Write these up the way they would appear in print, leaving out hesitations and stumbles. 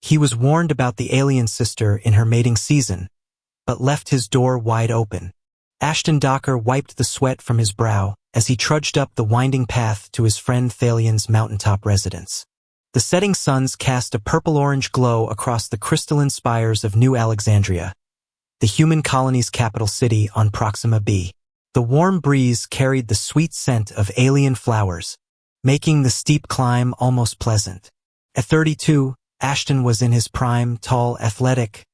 He was warned about the alien sister in her mating season, but left his door wide open. Ashton Docker wiped the sweat from his brow as he trudged up the winding path to his friend Thalian's mountaintop residence. The setting suns cast a purple-orange glow across the crystalline spires of New Alexandria, the human colony's capital city on Proxima b. The warm breeze carried the sweet scent of alien flowers, making the steep climb almost pleasant. At 32, Ashton was in his prime, tall, athletic,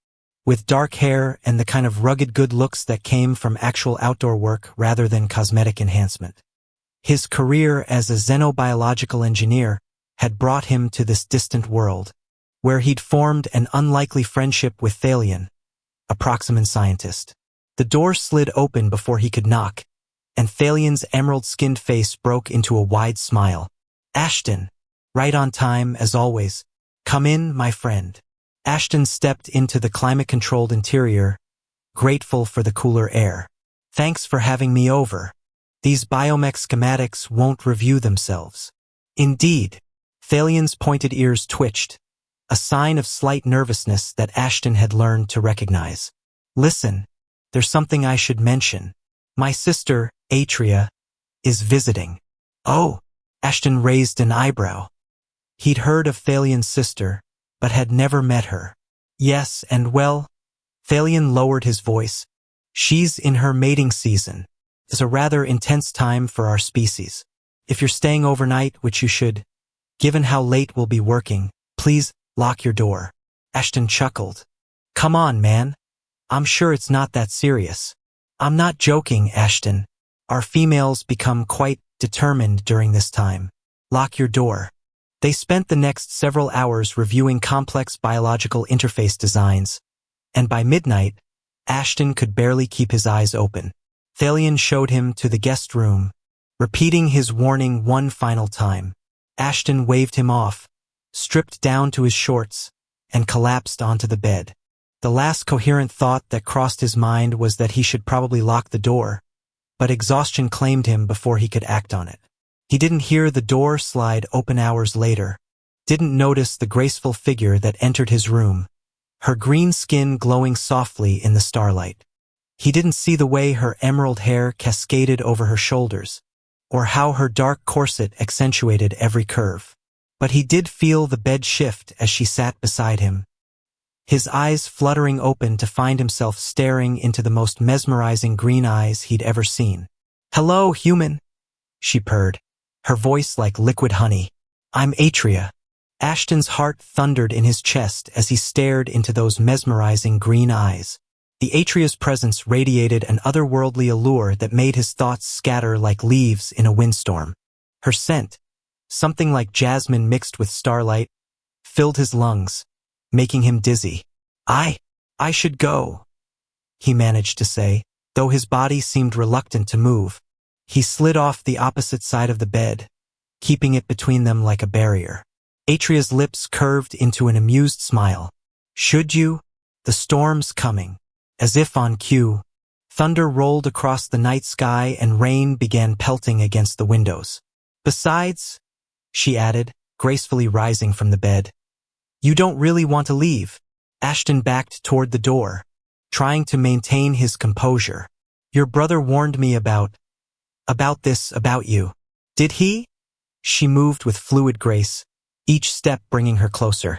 with dark hair and the kind of rugged good looks that came from actual outdoor work rather than cosmetic enhancement. His career as a xenobiological engineer had brought him to this distant world, where he'd formed an unlikely friendship with Thalian, a Proximan scientist. The door slid open before he could knock, and Thalian's emerald-skinned face broke into a wide smile. "Ashton, right on time as always. Come in, my friend." Ashton stepped into the climate-controlled interior, grateful for the cooler air. "Thanks for having me over. These biomech schematics won't review themselves." "Indeed." Thalian's pointed ears twitched, a sign of slight nervousness that Ashton had learned to recognize. "Listen, there's something I should mention. My sister, Atria, is visiting." "Oh," Ashton raised an eyebrow. He'd heard of Thalian's sister, but had never met her. "Yes, and well," Thalian lowered his voice, "she's in her mating season. It's a rather intense time for our species. If you're staying overnight, which you should, given how late we'll be working, please lock your door." Ashton chuckled. "Come on, man. I'm sure it's not that serious." "I'm not joking, Ashton. Our females become quite determined during this time. Lock your door." They spent the next several hours reviewing complex biological interface designs, and by midnight, Ashton could barely keep his eyes open. Thalian showed him to the guest room, repeating his warning one final time. Ashton waved him off, stripped down to his shorts, and collapsed onto the bed. The last coherent thought that crossed his mind was that he should probably lock the door, but exhaustion claimed him before he could act on it. He didn't hear the door slide open hours later, didn't notice the graceful figure that entered his room, her green skin glowing softly in the starlight. He didn't see the way her emerald hair cascaded over her shoulders, or how her dark corset accentuated every curve. But he did feel the bed shift as she sat beside him, his eyes fluttering open to find himself staring into the most mesmerizing green eyes he'd ever seen. "Hello, human," she purred, her voice like liquid honey. "I'm Atria." Ashton's heart thundered in his chest as he stared into those mesmerizing green eyes. The Atria's presence radiated an otherworldly allure that made his thoughts scatter like leaves in a windstorm. Her scent, something like jasmine mixed with starlight, filled his lungs, making him dizzy. I should go," he managed to say, though his body seemed reluctant to move. He slid off the opposite side of the bed, keeping it between them like a barrier. Atria's lips curved into an amused smile. "Should you? The storm's coming." As if on cue, thunder rolled across the night sky and rain began pelting against the windows. "Besides," she added, gracefully rising from the bed, "you don't really want to leave." Ashton backed toward the door, trying to maintain his composure. "Your brother warned me about you." "Did he?" She moved with fluid grace, each step bringing her closer.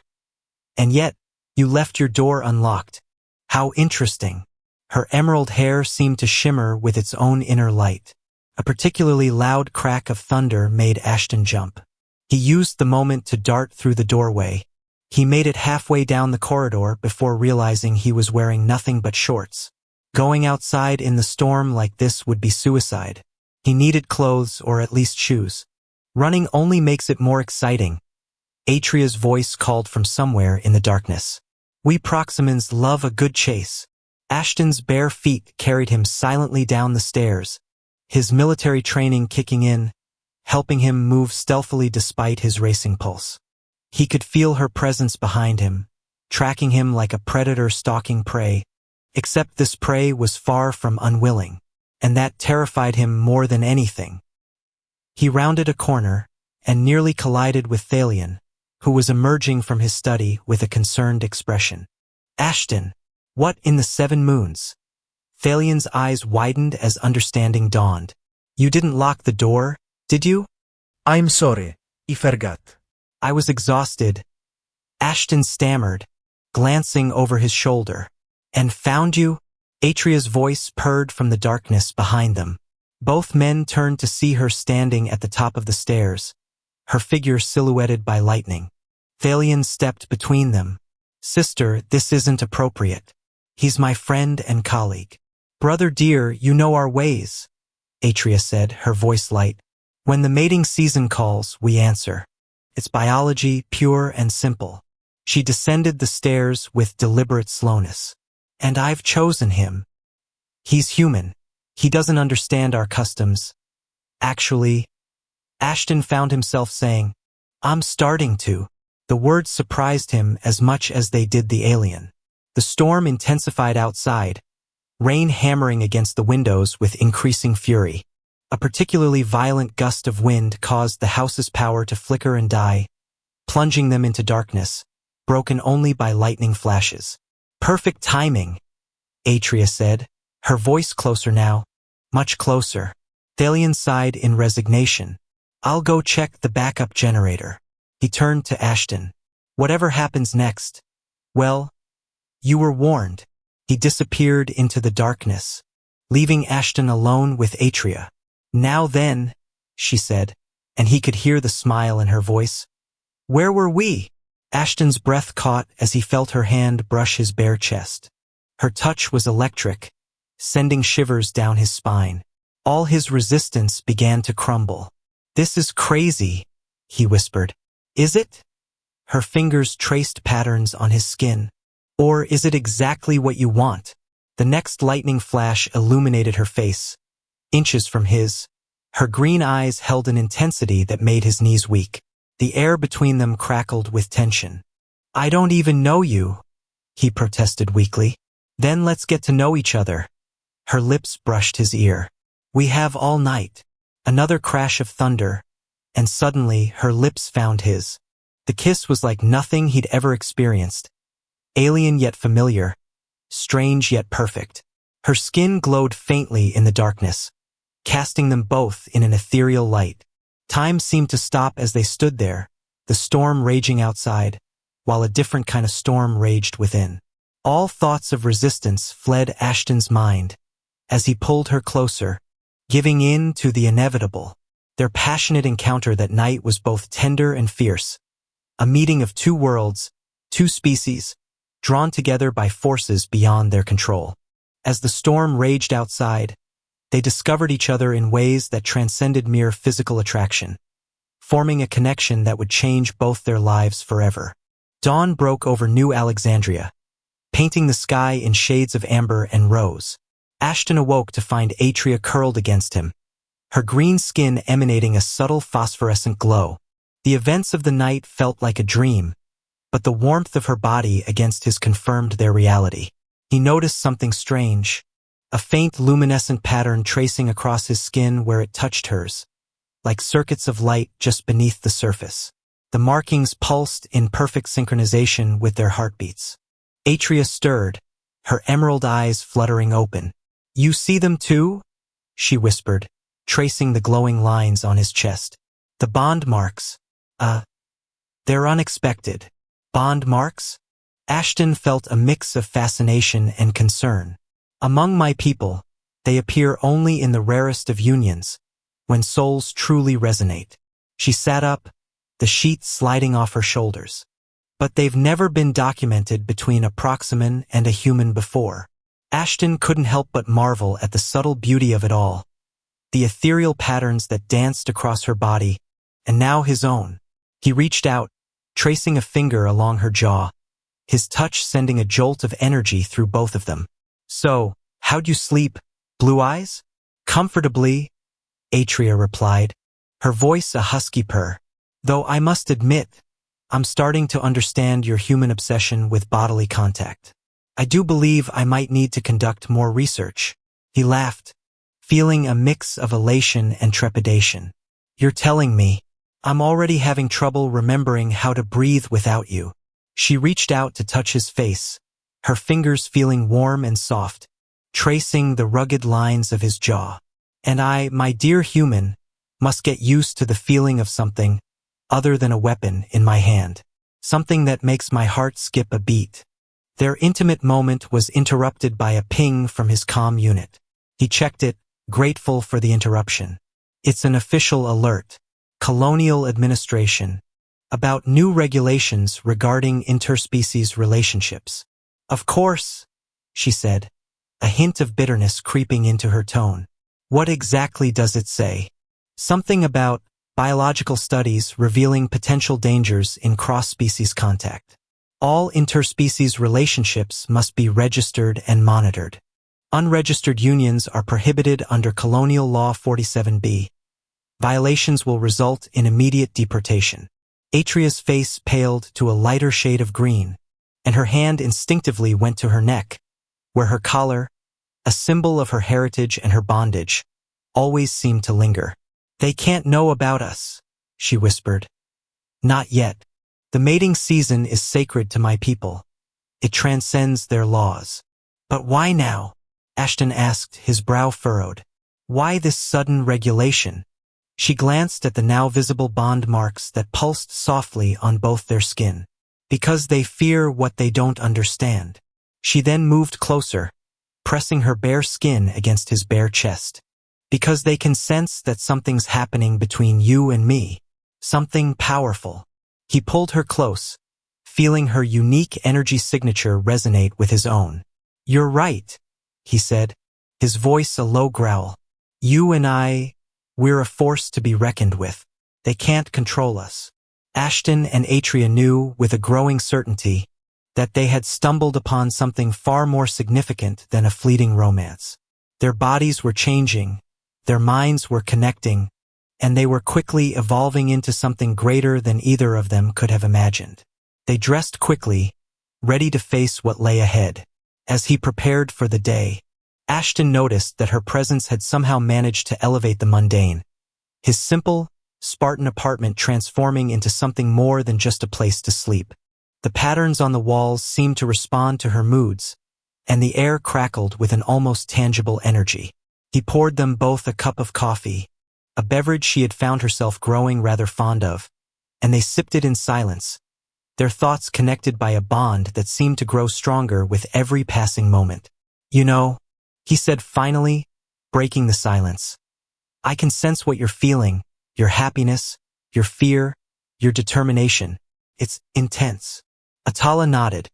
"And yet, you left your door unlocked. How interesting." Her emerald hair seemed to shimmer with its own inner light. A particularly loud crack of thunder made Ashton jump. He used the moment to dart through the doorway. He made it halfway down the corridor before realizing he was wearing nothing but shorts. Going outside in the storm like this would be suicide. He needed clothes or at least shoes. "Running only makes it more exciting," Atria's voice called from somewhere in the darkness. "We Proximans love a good chase." Ashton's bare feet carried him silently down the stairs, his military training kicking in, helping him move stealthily despite his racing pulse. He could feel her presence behind him, tracking him like a predator stalking prey, except this prey was far from unwilling, and that terrified him more than anything. He rounded a corner and nearly collided with Thalian, who was emerging from his study with a concerned expression. Ashton, what in the 7 moons? Thalion's eyes widened as understanding dawned. You didn't lock the door, did you? I'm sorry, I forgot. I was exhausted. Ashton stammered, glancing over his shoulder. And found you? Atria's voice purred from the darkness behind them. Both men turned to see her standing at the top of the stairs, her figure silhouetted by lightning. Thalion stepped between them. Sister, this isn't appropriate. He's my friend and colleague. Brother dear, you know our ways, Atria said, her voice light. When the mating season calls, we answer. It's biology, pure and simple. She descended the stairs with deliberate slowness. And I've chosen him. He's human. He doesn't understand our customs. Actually, Ashton found himself saying, I'm starting to. The words surprised him as much as they did the alien. The storm intensified outside, rain hammering against the windows with increasing fury. A particularly violent gust of wind caused the house's power to flicker and die, plunging them into darkness, broken only by lightning flashes. Perfect timing, Atria said, her voice closer now, much closer. Thalion sighed in resignation. I'll go check the backup generator. He turned to Ashton. Whatever happens next, well, you were warned. He disappeared into the darkness, leaving Ashton alone with Atria. Now then, she said, and he could hear the smile in her voice. Where were we? Ashton's breath caught as he felt her hand brush his bare chest. Her touch was electric, sending shivers down his spine. All his resistance began to crumble. This is crazy, he whispered. Is it? Her fingers traced patterns on his skin. Or is it exactly what you want? The next lightning flash illuminated her face. Inches from his, her green eyes held an intensity that made his knees weak. The air between them crackled with tension. I don't even know you, he protested weakly. Then let's get to know each other. Her lips brushed his ear. We have all night. Another crash of thunder, and suddenly her lips found his. The kiss was like nothing he'd ever experienced. Alien yet familiar, strange yet perfect. Her skin glowed faintly in the darkness, casting them both in an ethereal light. Time seemed to stop as they stood there, the storm raging outside, while a different kind of storm raged within. All thoughts of resistance fled Ashton's mind as he pulled her closer, giving in to the inevitable. Their passionate encounter that night was both tender and fierce, a meeting of 2 worlds, 2 species, drawn together by forces beyond their control. As the storm raged outside, they discovered each other in ways that transcended mere physical attraction, forming a connection that would change both their lives forever. Dawn broke over New Alexandria, painting the sky in shades of amber and rose. Ashton awoke to find Atria curled against him, her green skin emanating a subtle phosphorescent glow. The events of the night felt like a dream, but the warmth of her body against his confirmed their reality. He noticed something strange, a faint luminescent pattern tracing across his skin where it touched hers, like circuits of light just beneath the surface. The markings pulsed in perfect synchronization with their heartbeats. Atria stirred, her emerald eyes fluttering open. You see them too? She whispered, tracing the glowing lines on his chest. The bond marks. They're unexpected. Bond marks? Ashton felt a mix of fascination and concern. Among my people, they appear only in the rarest of unions, when souls truly resonate. She sat up, the sheet sliding off her shoulders. But they've never been documented between a proximan and a human before. Ashton couldn't help but marvel at the subtle beauty of it all, the ethereal patterns that danced across her body, and now his own. He reached out, tracing a finger along her jaw, his touch sending a jolt of energy through both of them. So, how'd you sleep, Blue Eyes? Comfortably, Atria replied, her voice a husky purr. Though I must admit, I'm starting to understand your human obsession with bodily contact. I do believe I might need to conduct more research. He laughed, feeling a mix of elation and trepidation. You're telling me, I'm already having trouble remembering how to breathe without you. She reached out to touch his face, her fingers feeling warm and soft, tracing the rugged lines of his jaw. And I, my dear human, must get used to the feeling of something other than a weapon in my hand. Something that makes my heart skip a beat. Their intimate moment was interrupted by a ping from his comm unit. He checked it, grateful for the interruption. It's an official alert. Colonial Administration. About new regulations regarding interspecies relationships. Of course, she said, a hint of bitterness creeping into her tone. What exactly does it say? Something about biological studies revealing potential dangers in cross-species contact. All interspecies relationships must be registered and monitored. Unregistered unions are prohibited under Colonial Law 47B. Violations will result in immediate deportation. Atria's face paled to a lighter shade of green, and her hand instinctively went to her neck, where her collar, a symbol of her heritage and her bondage, always seemed to linger. They can't know about us, she whispered. Not yet. The mating season is sacred to my people. It transcends their laws. But why now? Ashton asked, his brow furrowed. Why this sudden regulation? She glanced at the now visible bond marks that pulsed softly on both their skin. Because they fear what they don't understand. She then moved closer, pressing her bare skin against his bare chest. Because they can sense that something's happening between you and me. Something powerful. He pulled her close, feeling her unique energy signature resonate with his own. You're right, he said, his voice a low growl. You and I, we're a force to be reckoned with. They can't control us. Ashton and Atria knew, with a growing certainty, that they had stumbled upon something far more significant than a fleeting romance. Their bodies were changing, their minds were connecting, and they were quickly evolving into something greater than either of them could have imagined. They dressed quickly, ready to face what lay ahead. As he prepared for the day, Ashton noticed that her presence had somehow managed to elevate the mundane. His simple, Spartan apartment transforming into something more than just a place to sleep. The patterns on the walls seemed to respond to her moods, and the air crackled with an almost tangible energy. He poured them both a cup of coffee, a beverage she had found herself growing rather fond of, and they sipped it in silence, their thoughts connected by a bond that seemed to grow stronger with every passing moment. You know, he said finally, breaking the silence. I can sense what you're feeling, your happiness, your fear, your determination. It's intense. Atala nodded,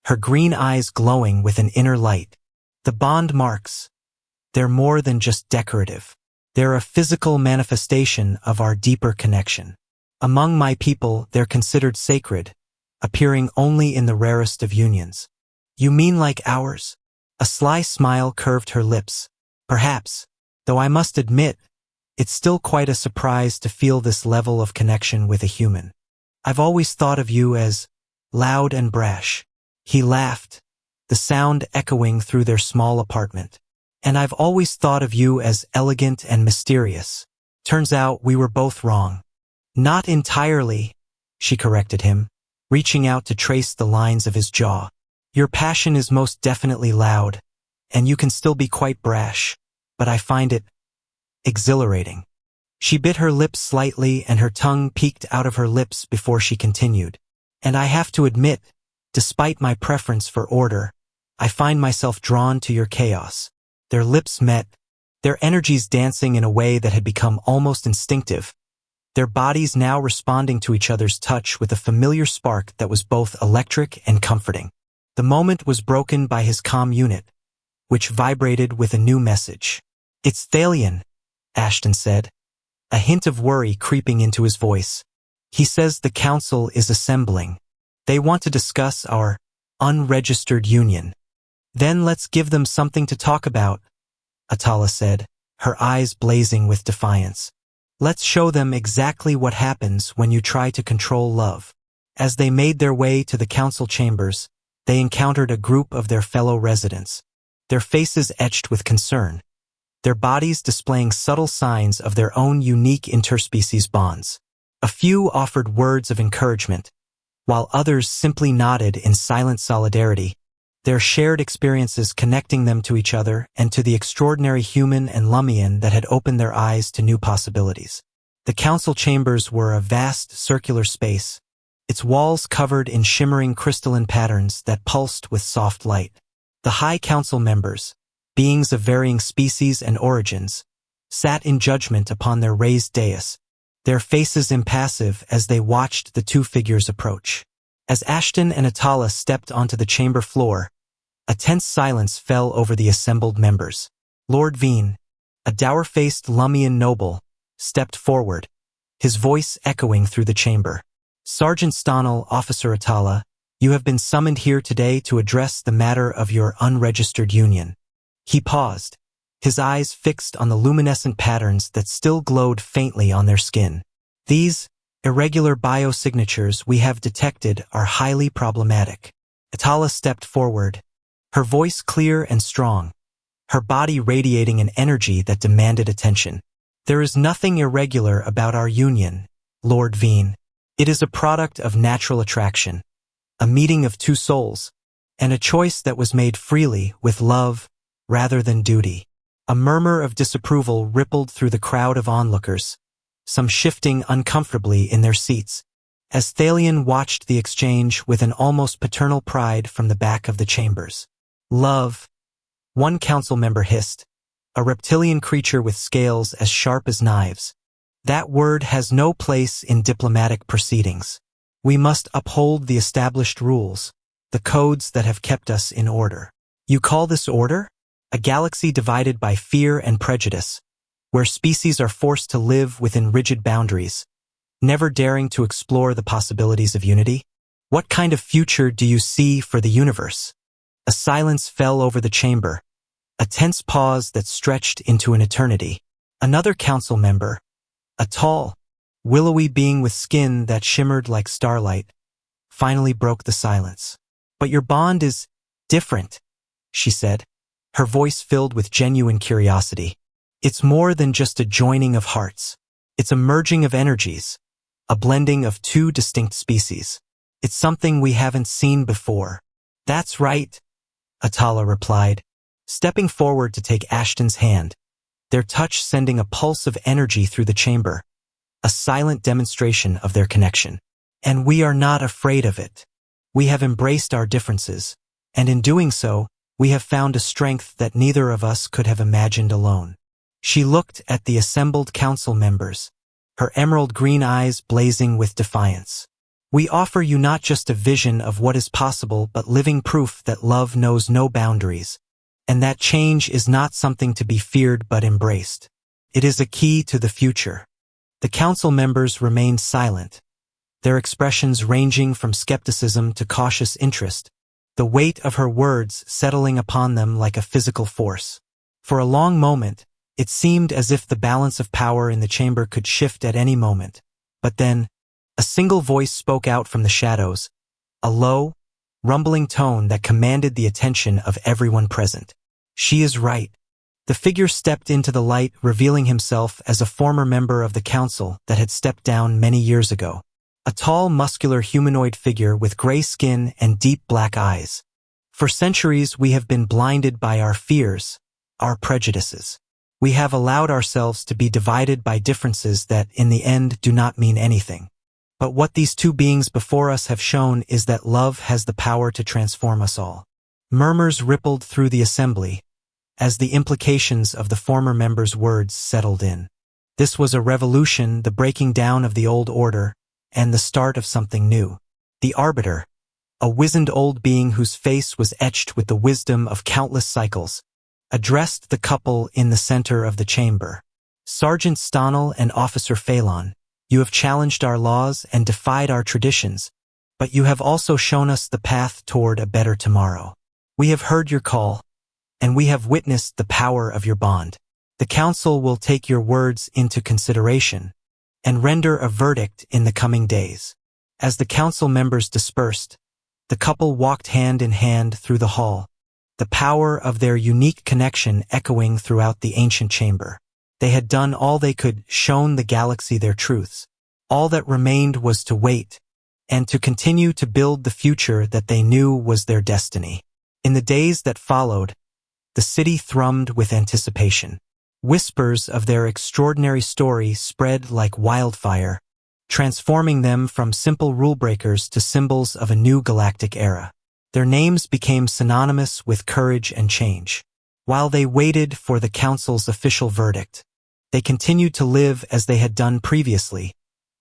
her green eyes glowing with an inner light. The bond marks, they're more than just decorative. They're a physical manifestation of our deeper connection. Among my people, they're considered sacred, appearing only in the rarest of unions. You mean like ours? A sly smile curved her lips. Perhaps, though I must admit, it's still quite a surprise to feel this level of connection with a human. I've always thought of you as loud and brash. He laughed, the sound echoing through their small apartment. And I've always thought of you as elegant and mysterious. Turns out we were both wrong. Not entirely, she corrected him, reaching out to trace the lines of his jaw. Your passion is most definitely loud, and you can still be quite brash, but I find it exhilarating. She bit her lips slightly and her tongue peeked out of her lips before she continued. And I have to admit, despite my preference for order, I find myself drawn to your chaos. Their lips met, their energies dancing in a way that had become almost instinctive, their bodies now responding to each other's touch with a familiar spark that was both electric and comforting. The moment was broken by his comm unit, which vibrated with a new message. It's Thalion, Ashton said, a hint of worry creeping into his voice. He says the council is assembling. They want to discuss our unregistered union. Then let's give them something to talk about, Atala said, her eyes blazing with defiance. Let's show them exactly what happens when you try to control love. As they made their way to the council chambers, they encountered a group of their fellow residents, their faces etched with concern, their bodies displaying subtle signs of their own unique interspecies bonds. A few offered words of encouragement, while others simply nodded in silent solidarity, their shared experiences connecting them to each other and to the extraordinary human and Lumian that had opened their eyes to new possibilities. The council chambers were a vast circular space, its walls covered in shimmering crystalline patterns that pulsed with soft light. The high council members, beings of varying species and origins, sat in judgment upon their raised dais, their faces impassive as they watched the two figures approach. As Ashton and Atala stepped onto the chamber floor, a tense silence fell over the assembled members. Lord Veen, a dour-faced Lumian noble, stepped forward, his voice echoing through the chamber. Sergeant Stonnell, Officer Atala, you have been summoned here today to address the matter of your unregistered union. He paused, his eyes fixed on the luminescent patterns that still glowed faintly on their skin. These irregular biosignatures we have detected are highly problematic. Atala stepped forward, her voice clear and strong, her body radiating an energy that demanded attention. There is nothing irregular about our union, Lord Veen. It is a product of natural attraction, a meeting of two souls, and a choice that was made freely with love rather than duty. A murmur of disapproval rippled through the crowd of onlookers, some shifting uncomfortably in their seats, as Thalion watched the exchange with an almost paternal pride from the back of the chambers. Love, one council member hissed, a reptilian creature with scales as sharp as knives. That word has no place in diplomatic proceedings. We must uphold the established rules, the codes that have kept us in order. You call this order? A galaxy divided by fear and prejudice, where species are forced to live within rigid boundaries, never daring to explore the possibilities of unity? What kind of future do you see for the universe? A silence fell over the chamber, a tense pause that stretched into an eternity. Another council member, a tall, willowy being with skin that shimmered like starlight, finally broke the silence. But your bond is different, she said, her voice filled with genuine curiosity. It's more than just a joining of hearts. It's a merging of energies, a blending of two distinct species. It's something we haven't seen before. That's right, Atala replied, stepping forward to take Ashton's hand, their touch sending a pulse of energy through the chamber, a silent demonstration of their connection. And we are not afraid of it. We have embraced our differences, and in doing so, we have found a strength that neither of us could have imagined alone. She looked at the assembled council members, her emerald green eyes blazing with defiance. We offer you not just a vision of what is possible but living proof that love knows no boundaries, and that change is not something to be feared but embraced. It is a key to the future. The council members remained silent, their expressions ranging from skepticism to cautious interest, the weight of her words settling upon them like a physical force. For a long moment, it seemed as if the balance of power in the chamber could shift at any moment. But then, a single voice spoke out from the shadows, a low, rumbling tone that commanded the attention of everyone present. She is right. The figure stepped into the light, revealing himself as a former member of the council that had stepped down many years ago. A tall, muscular humanoid figure with gray skin and deep black eyes. For centuries, we have been blinded by our fears, our prejudices. We have allowed ourselves to be divided by differences that, in the end, do not mean anything. But what these two beings before us have shown is that love has the power to transform us all. Murmurs rippled through the assembly, as the implications of the former member's words settled in. This was a revolution, the breaking down of the old order, and the start of something new. The Arbiter, a wizened old being whose face was etched with the wisdom of countless cycles, addressed the couple in the center of the chamber. Sergeant Stonnell and Officer Phelan, you have challenged our laws and defied our traditions, but you have also shown us the path toward a better tomorrow. We have heard your call, and we have witnessed the power of your bond. The Council will take your words into consideration and render a verdict in the coming days. As the council members dispersed, the couple walked hand in hand through the hall, the power of their unique connection echoing throughout the ancient chamber. They had done all they could, shown the galaxy their truths. All that remained was to wait, and to continue to build the future that they knew was their destiny. In the days that followed, the city thrummed with anticipation. Whispers of their extraordinary story spread like wildfire, transforming them from simple rule-breakers to symbols of a new galactic era. Their names became synonymous with courage and change. While they waited for the Council's official verdict, they continued to live as they had done previously,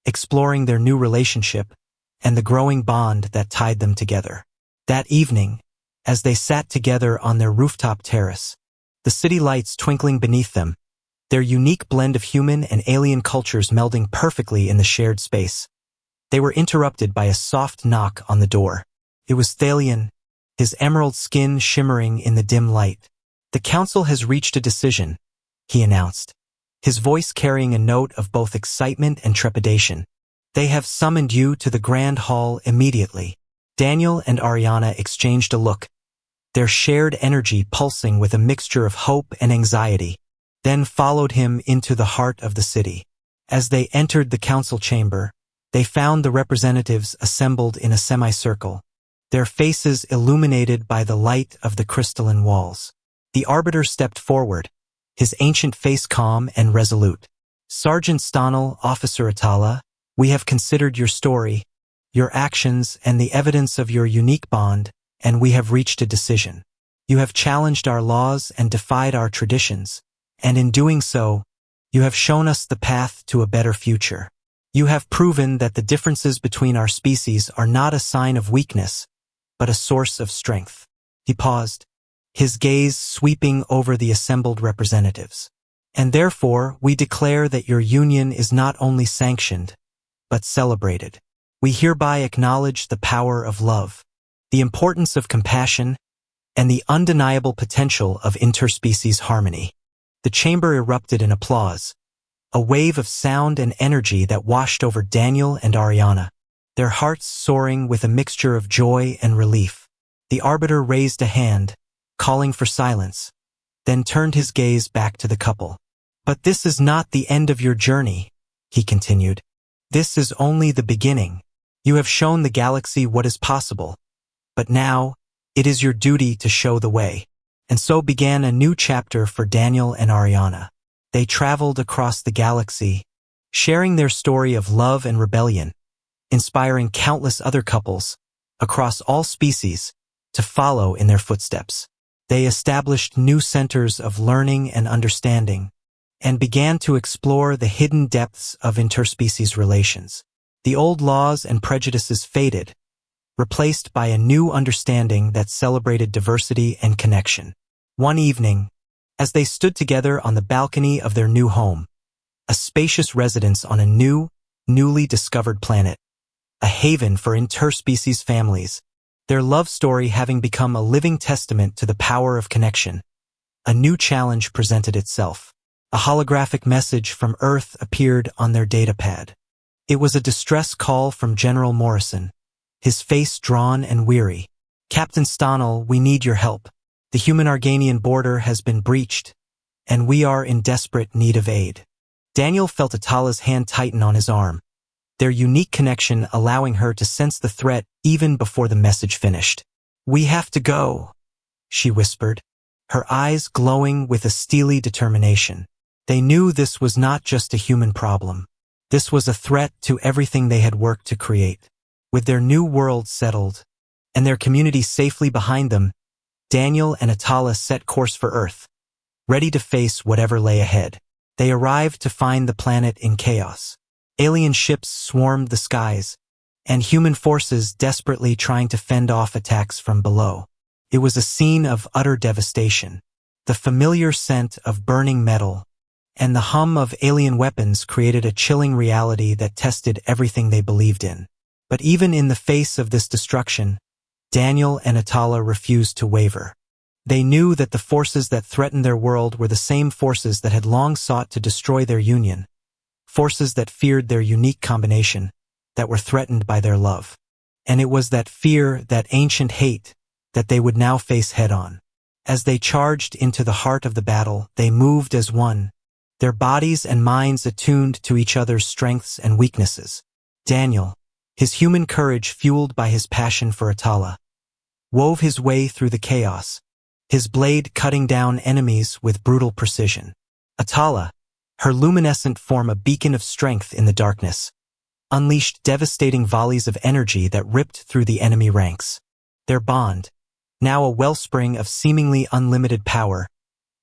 exploring their new relationship and the growing bond that tied them together. That evening, as they sat together on their rooftop terrace, the city lights twinkling beneath them, their unique blend of human and alien cultures melding perfectly in the shared space, they were interrupted by a soft knock on the door. It was Thalion, his emerald skin shimmering in the dim light. "The Council has reached a decision," he announced, his voice carrying a note of both excitement and trepidation. "They have summoned you to the Grand Hall immediately." Daniel and Ariana exchanged a look, their shared energy pulsing with a mixture of hope and anxiety, then followed him into the heart of the city. As they entered the council chamber, they found the representatives assembled in a semicircle, their faces illuminated by the light of the crystalline walls. The arbiter stepped forward, his ancient face calm and resolute. "Sergeant Stonnell, Officer Atala, we have considered your story, your actions, and the evidence of your unique bond, and we have reached a decision. You have challenged our laws and defied our traditions, and in doing so, you have shown us the path to a better future. You have proven that the differences between our species are not a sign of weakness, but a source of strength." He paused, his gaze sweeping over the assembled representatives. "And therefore, we declare that your union is not only sanctioned, but celebrated. We hereby acknowledge the power of love, the importance of compassion, and the undeniable potential of interspecies harmony." The chamber erupted in applause, a wave of sound and energy that washed over Daniel and Ariana, their hearts soaring with a mixture of joy and relief. The arbiter raised a hand, calling for silence, then turned his gaze back to the couple. "But this is not the end of your journey," he continued. "This is only the beginning. You have shown the galaxy what is possible, but now it is your duty to show the way." And so began a new chapter for Daniel and Ariana. They traveled across the galaxy, sharing their story of love and rebellion, inspiring countless other couples, across all species, to follow in their footsteps. They established new centers of learning and understanding, and began to explore the hidden depths of interspecies relations. The old laws and prejudices faded, replaced by a new understanding that celebrated diversity and connection. One evening, as they stood together on the balcony of their new home, a spacious residence on a newly discovered planet, a haven for interspecies families, their love story having become a living testament to the power of connection, a new challenge presented itself. A holographic message from Earth appeared on their datapad. It was a distress call from General Morrison, his face drawn and weary. "Captain Stonnell, we need your help. The human-Arganian border has been breached, and we are in desperate need of aid." Daniel felt Atala's hand tighten on his arm, their unique connection allowing her to sense the threat even before the message finished. "We have to go," she whispered, her eyes glowing with a steely determination. They knew this was not just a human problem. This was a threat to everything they had worked to create. With their new world settled, and their community safely behind them, Daniel and Atala set course for Earth, ready to face whatever lay ahead. They arrived to find the planet in chaos. Alien ships swarmed the skies, and human forces desperately trying to fend off attacks from below. It was a scene of utter devastation. The familiar scent of burning metal and the hum of alien weapons created a chilling reality that tested everything they believed in. But even in the face of this destruction, Daniel and Atala refused to waver. They knew that the forces that threatened their world were the same forces that had long sought to destroy their union, forces that feared their unique combination, that were threatened by their love. And it was that fear, that ancient hate, that they would now face head-on. As they charged into the heart of the battle, they moved as one, their bodies and minds attuned to each other's strengths and weaknesses. Daniel, his human courage fueled by his passion for Atala, wove his way through the chaos, his blade cutting down enemies with brutal precision. Atala, her luminescent form a beacon of strength in the darkness, unleashed devastating volleys of energy that ripped through the enemy ranks. Their bond, now a wellspring of seemingly unlimited power,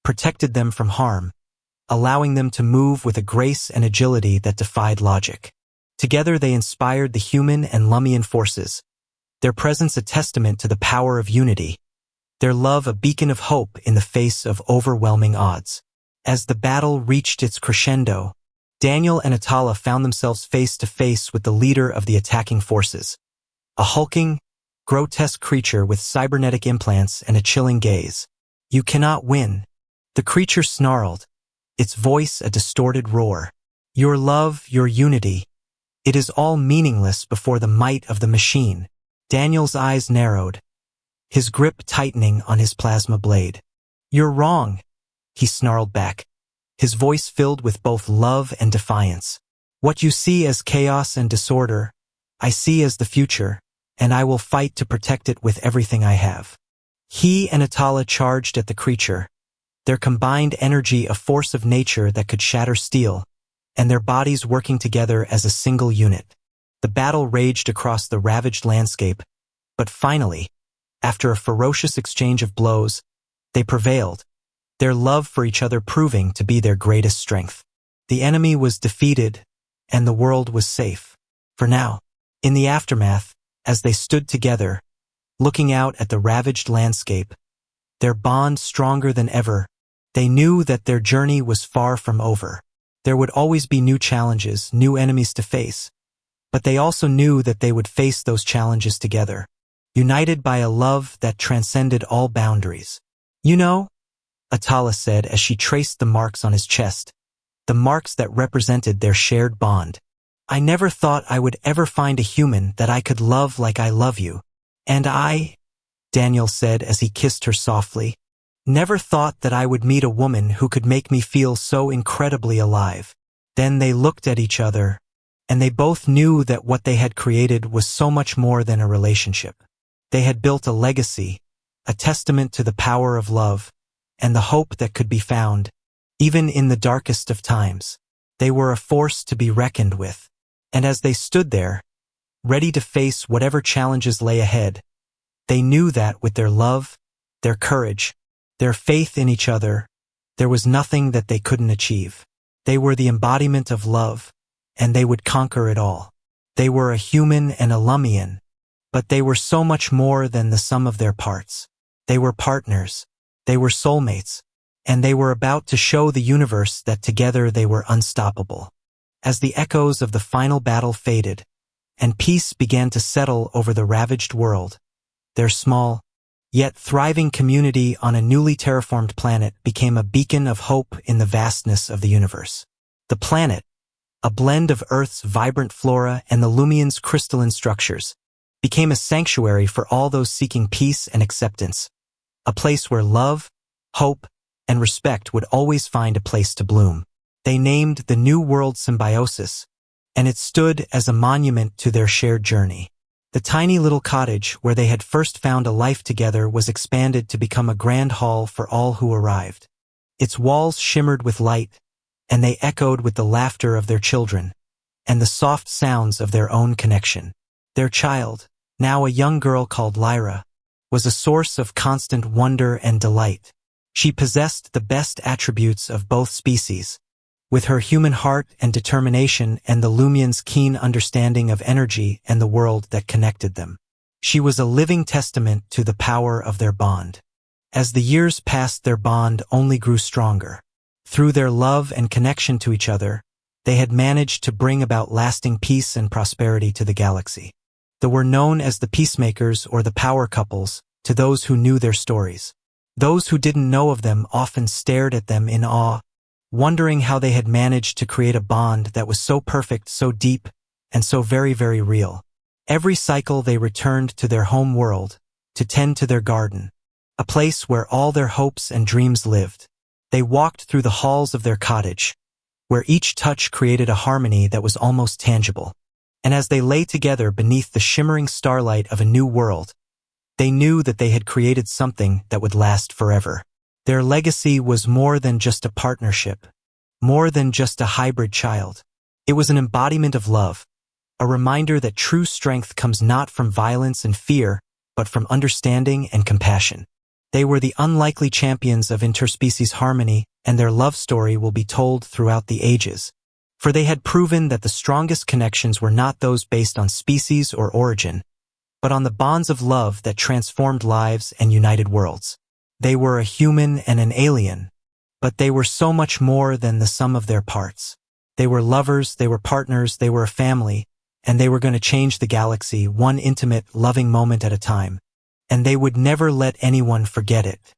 protected them from harm, allowing them to move with a grace and agility that defied logic. Together they inspired the human and Lumian forces, their presence a testament to the power of unity, their love a beacon of hope in the face of overwhelming odds. As the battle reached its crescendo, Daniel and Atala found themselves face to face with the leader of the attacking forces, a hulking, grotesque creature with cybernetic implants and a chilling gaze. "You cannot win," the creature snarled, its voice a distorted roar. "Your love, your unity, it is all meaningless before the might of the machine." Daniel's eyes narrowed, his grip tightening on his plasma blade. "You're wrong," he snarled back, his voice filled with both love and defiance. "What you see as chaos and disorder, I see as the future, and I will fight to protect it with everything I have." He and Atala charged at the creature, their combined energy a force of nature that could shatter steel, and their bodies working together as a single unit. The battle raged across the ravaged landscape, but finally, after a ferocious exchange of blows, they prevailed, their love for each other proving to be their greatest strength. The enemy was defeated, and the world was safe. For now. In the aftermath, as they stood together, looking out at the ravaged landscape, their bond stronger than ever, they knew that their journey was far from over. There would always be new challenges, new enemies to face, but they also knew that they would face those challenges together, united by a love that transcended all boundaries. "You know," Atala said as she traced the marks on his chest, the marks that represented their shared bond. "I never thought I would ever find a human that I could love like I love you. And I," Daniel said as he kissed her softly, "never thought that I would meet a woman who could make me feel so incredibly alive." Then they looked at each other, and they both knew that what they had created was so much more than a relationship. They had built a legacy, a testament to the power of love, and the hope that could be found, even in the darkest of times. They were a force to be reckoned with. And as they stood there, ready to face whatever challenges lay ahead, they knew that with their love, their courage, their faith in each other, there was nothing that they couldn't achieve. They were the embodiment of love, and they would conquer it all. They were a human and a Lumian, but they were so much more than the sum of their parts. They were partners, they were soulmates, and they were about to show the universe that together they were unstoppable. As the echoes of the final battle faded, and peace began to settle over the ravaged world, their small, yet thriving community on a newly terraformed planet became a beacon of hope in the vastness of the universe. The planet, a blend of Earth's vibrant flora and the Lumian's crystalline structures, became a sanctuary for all those seeking peace and acceptance, a place where love, hope, and respect would always find a place to bloom. They named the new world Symbiosis, and it stood as a monument to their shared journey. The tiny little cottage where they had first found a life together was expanded to become a grand hall for all who arrived. Its walls shimmered with light, and they echoed with the laughter of their children, and the soft sounds of their own connection. Their child, now a young girl called Lyra, was a source of constant wonder and delight. She possessed the best attributes of both species, with her human heart and determination and the Lumian's keen understanding of energy and the world that connected them. She was a living testament to the power of their bond. As the years passed, their bond only grew stronger. Through their love and connection to each other, they had managed to bring about lasting peace and prosperity to the galaxy. They were known as the peacemakers or the power couples to those who knew their stories. Those who didn't know of them often stared at them in awe, wondering how they had managed to create a bond that was so perfect, so deep, and so very, very real. Every cycle they returned to their home world, to tend to their garden, a place where all their hopes and dreams lived. They walked through the halls of their cottage, where each touch created a harmony that was almost tangible. And as they lay together beneath the shimmering starlight of a new world, they knew that they had created something that would last forever. Their legacy was more than just a partnership, more than just a hybrid child. It was an embodiment of love, a reminder that true strength comes not from violence and fear, but from understanding and compassion. They were the unlikely champions of interspecies harmony, and their love story will be told throughout the ages. For they had proven that the strongest connections were not those based on species or origin, but on the bonds of love that transformed lives and united worlds. They were a human and an alien, but they were so much more than the sum of their parts. They were lovers, they were partners, they were a family, and they were going to change the galaxy one intimate, loving moment at a time. And they would never let anyone forget it.